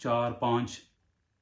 4-5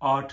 8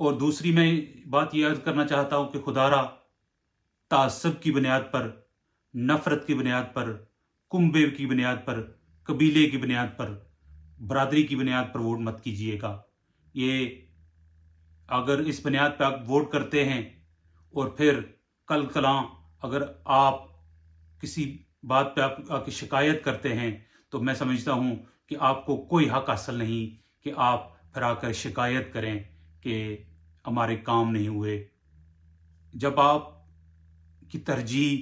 اور دوسری میں بات یہ عرض کرنا چاہتا ہوں کہ خدارا تعصب کی بنیاد پر، نفرت کی بنیاد پر، کنبے کی بنیاد پر، قبیلے کی بنیاد پر، برادری کی بنیاد پر ووٹ مت کیجیے گا. یہ اگر اس بنیاد پہ آپ ووٹ کرتے ہیں اور پھر کل کلاں اگر آپ کسی بات پہ آپ کی شکایت کرتے ہیں تو میں سمجھتا ہوں کہ آپ کو کوئی حق حاصل نہیں کہ آپ پھر آ کر شکایت کریں کہ ہمارے کام نہیں ہوئے. جب آپ کی ترجیح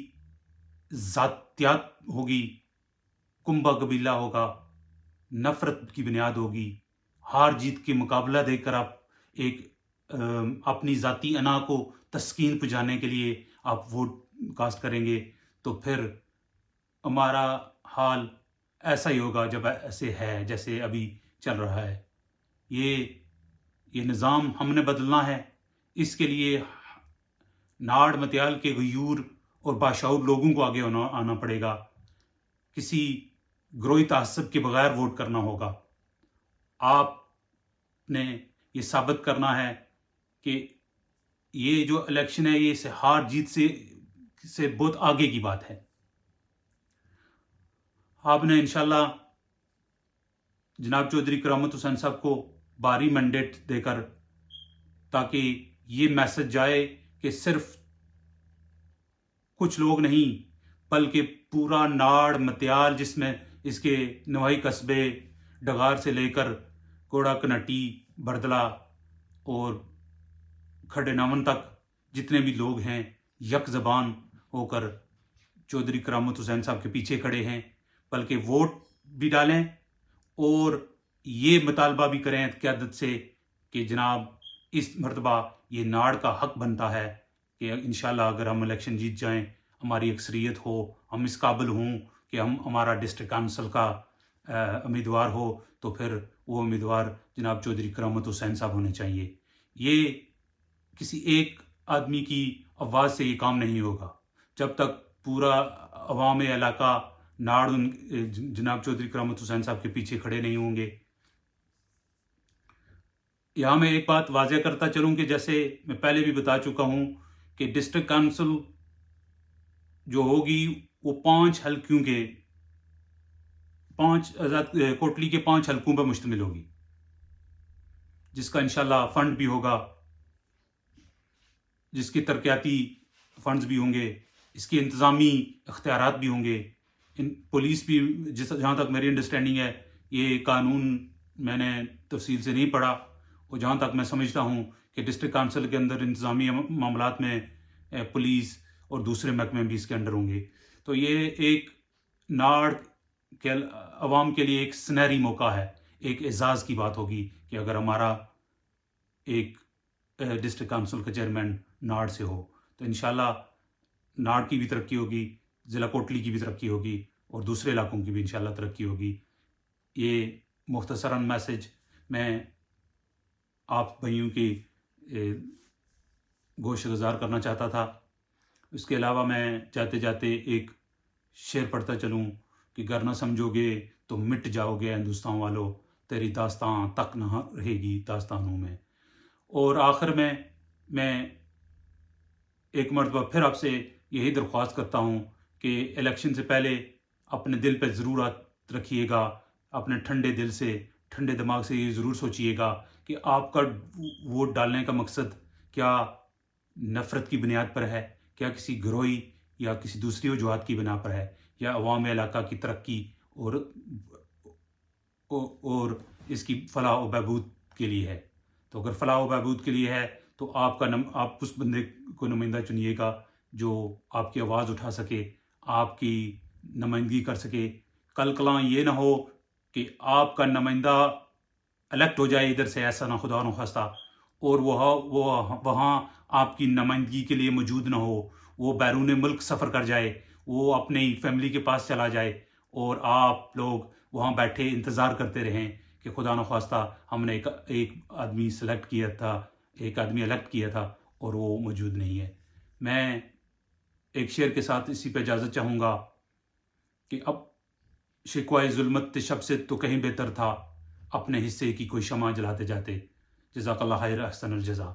ذاتیات ہوگی، کنبہ قبیلہ ہوگا، نفرت کی بنیاد ہوگی، ہار جیت کے مقابلہ دے کر آپ ایک اپنی ذاتی انا کو تسکین پہنچانے کے لیے آپ ووٹ کاسٹ کریں گے تو پھر ہمارا حال ایسا ہی ہوگا جب ایسے ہے جیسے ابھی چل رہا ہے. یہ نظام ہم نے بدلنا ہے. اس کے لیے ناڑ متیال کے غیور اور باشعور لوگوں کو آگے آنا پڑے گا. کسی گروہی تعصب کے بغیر ووٹ کرنا ہوگا. آپ نے یہ ثابت کرنا ہے کہ یہ جو الیکشن ہے یہ ہار جیت سے بہت آگے کی بات ہے. آپ نے انشاءاللہ جناب چودھری کرامت حسین صاحب کو بھاری مینڈیٹ دے کر تاکہ یہ میسج جائے کہ صرف کچھ لوگ نہیں بلکہ پورا ناڑ متیال جس میں اس کے نواحی قصبے ڈگار سے لے کر کوڑا کنٹی بردلا اور کھڈے نامن تک جتنے بھی لوگ ہیں یک زبان ہو کر چودھری کرامت حسین صاحب کے پیچھے کھڑے ہیں، بلکہ ووٹ بھی ڈالیں اور یہ مطالبہ بھی کریں قیادت سے کہ جناب اس مرتبہ یہ ناڑ کا حق بنتا ہے کہ انشاءاللہ اگر ہم الیکشن جیت جائیں، ہماری اکثریت ہو، ہم اس قابل ہوں کہ ہمارا ڈسٹرکٹ کونسل کا امیدوار ہو تو پھر وہ امیدوار جناب چودھری کرامت حسین صاحب ہونے چاہیے. یہ کسی ایک آدمی کی آواز سے یہ کام نہیں ہوگا. جب تک پورا عوام علاقہ ناڑ جناب چودھری کرامت حسین صاحب کے پیچھے کھڑے نہیں ہوں گے. یہاں میں ایک بات واضح کرتا چلوں کہ جیسے میں پہلے بھی بتا چکا ہوں کہ ڈسٹرکٹ کونسل جو ہوگی وہ 5 حلقوں کے 5 کوٹلی کے 5 حلقوں پر مشتمل ہوگی، جس کا انشاءاللہ فنڈ بھی ہوگا، جس کی ترقیاتی فنڈز بھی ہوں گے، اس کی انتظامی اختیارات بھی ہوں گے. پولیس بھی جہاں تک میری انڈرسٹینڈنگ ہے، یہ قانون میں نے تفصیل سے نہیں پڑھا اور جہاں تک میں سمجھتا ہوں کہ ڈسٹرکٹ کونسل کے اندر انتظامی معاملات میں پولیس اور دوسرے محکمے بھی اس کے انڈر ہوں گے. تو یہ ایک ناڑ کے عوام کے لیے ایک سنہری موقع ہے، ایک اعزاز کی بات ہوگی کہ اگر ہمارا ایک ڈسٹرکٹ کونسل کا چیئرمین ناڑ سے ہو تو انشاءاللہ ناڑ کی بھی ترقی ہوگی، ضلع کوٹلی کی بھی ترقی ہوگی اور دوسرے علاقوں کی بھی انشاءاللہ ترقی ہوگی. یہ مختصراً میسج میں آپ بھائیوں کی گوش گزار کرنا چاہتا تھا. اس کے علاوہ میں جاتے جاتے ایک شعر پڑھتا چلوں کہ گر نہ سمجھو گے تو مٹ جاؤ گے ہندوستان والو، تیری داستان تک نہ رہے گی داستانوں میں. اور آخر میں ایک مرتبہ پھر آپ سے یہی درخواست کرتا ہوں کہ الیکشن سے پہلے اپنے دل پہ ضرور رکھیے گا، اپنے ٹھنڈے دل سے ٹھنڈے دماغ سے یہ ضرور سوچیے گا کہ آپ کا ووٹ ڈالنے کا مقصد کیا نفرت کی بنیاد پر ہے، کیا کسی گروہی یا کسی دوسری وجوہات کی بنا پر ہے، یا عوام علاقہ کی ترقی اور اس کی فلاح و بہبود کے لیے ہے. تو اگر فلاح و بہبود کے لیے ہے تو آپ اس بندے کو نمائندہ چنیے گا جو آپ کی آواز اٹھا سکے، آپ کی نمائندگی کر سکے. کل کلاں یہ نہ ہو کہ آپ کا نمائندہ الیکٹ ہو جائے ادھر سے، ایسا نہ خدا نہ خواستہ، اور وہ وہاں آپ کی نمائندگی کے لیے موجود نہ ہو، وہ بیرون ملک سفر کر جائے، وہ اپنی فیملی کے پاس چلا جائے اور آپ لوگ وہاں بیٹھے انتظار کرتے رہیں کہ خدا نخواستہ ہم نے ایک آدمی سلیکٹ کیا تھا، ایک آدمی الیکٹ کیا تھا اور وہ موجود نہیں ہے. میں ایک شعر کے ساتھ اسی پہ اجازت چاہوں گا کہ اب شکوائے ظلمت شب سے تو کہیں بہتر تھا، اپنے حصے کی کوئی شمع جلاتے جاتے. جزاک اللہ خیر، احسن الجزا.